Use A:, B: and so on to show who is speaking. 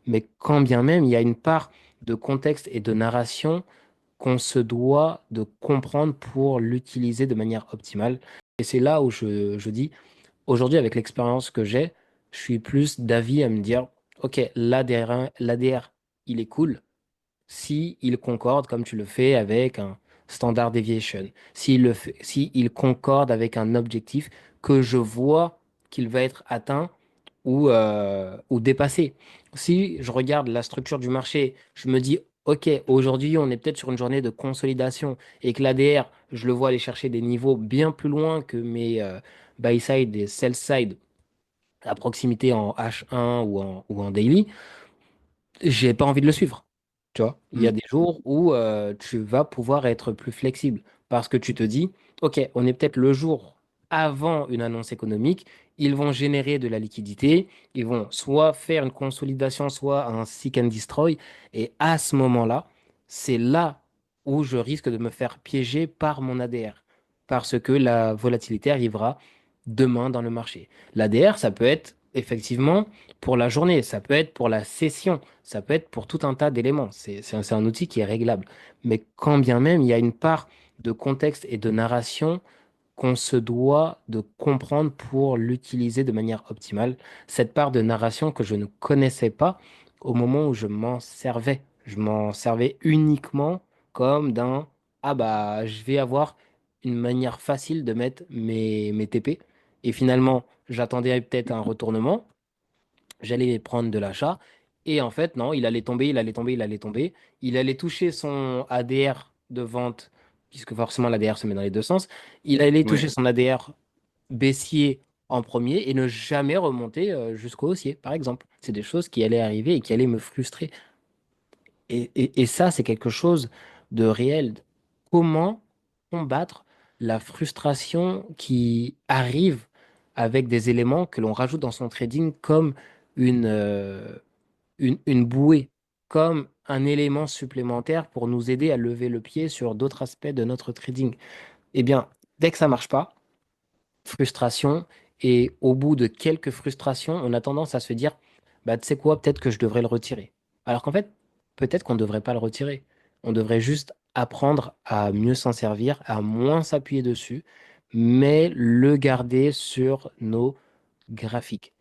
A: mais quand bien même, il y a une part de contexte et de narration qu'on se doit de comprendre pour l'utiliser de manière optimale. Et c'est là où je dis, aujourd'hui, avec l'expérience que j'ai, je suis plus d'avis à me dire, OK, l'ADR, il est cool si il concorde comme tu le fais avec un standard deviation, si il concorde avec un objectif que je vois qu'il va être atteint ou dépassé. Si je regarde la structure du marché, je me dis, OK, aujourd'hui, on est peut-être sur une journée de consolidation et que l'ADR, je le vois aller chercher des niveaux bien plus loin que mes buy side et sell side à proximité en H1 ou en daily, j'ai pas envie de le suivre. Tu vois, il y a
B: Mm.
A: des jours où tu vas pouvoir être plus flexible parce que tu te dis, OK, on est peut-être le jour avant une annonce économique, ils vont générer de la liquidité, ils vont soit faire une consolidation, soit un seek and destroy. Et à ce moment-là, c'est là où je risque de me faire piéger par mon ADR parce que la volatilité arrivera demain dans le marché. L'ADR, ça peut être effectivement pour la journée, ça peut être pour la session, ça peut être pour tout un tas d'éléments. C'est un outil qui est réglable. Mais quand bien même, il y a une part de contexte et de narration qu'on se doit de comprendre pour l'utiliser de manière optimale. Cette part de narration que je ne connaissais pas au moment où je m'en servais. Je m'en servais uniquement comme d'un ah bah je vais avoir une manière facile de mettre mes TP. Et finalement, j'attendais peut-être un retournement, j'allais prendre de l'achat. Et en fait, non, il allait tomber, il allait tomber, il allait tomber. Il allait toucher son ADR de vente, puisque forcément l'ADR se met dans les deux sens. Il allait toucher
B: Ouais.
A: son ADR baissier en premier et ne jamais remonter jusqu'au haussier, par exemple. C'est des choses qui allaient arriver et qui allaient me frustrer. Et ça, c'est quelque chose de réel. Comment combattre la frustration qui arrive avec des éléments que l'on rajoute dans son trading comme une bouée, comme un élément supplémentaire pour nous aider à lever le pied sur d'autres aspects de notre trading? Eh bien, dès que ça marche pas, frustration, et au bout de quelques frustrations, on a tendance à se dire, bah, tu sais quoi, peut-être que je devrais le retirer. Alors qu'en fait, peut-être qu'on ne devrait pas le retirer. On devrait juste apprendre à mieux s'en servir, à moins s'appuyer dessus, mais le garder sur nos graphiques.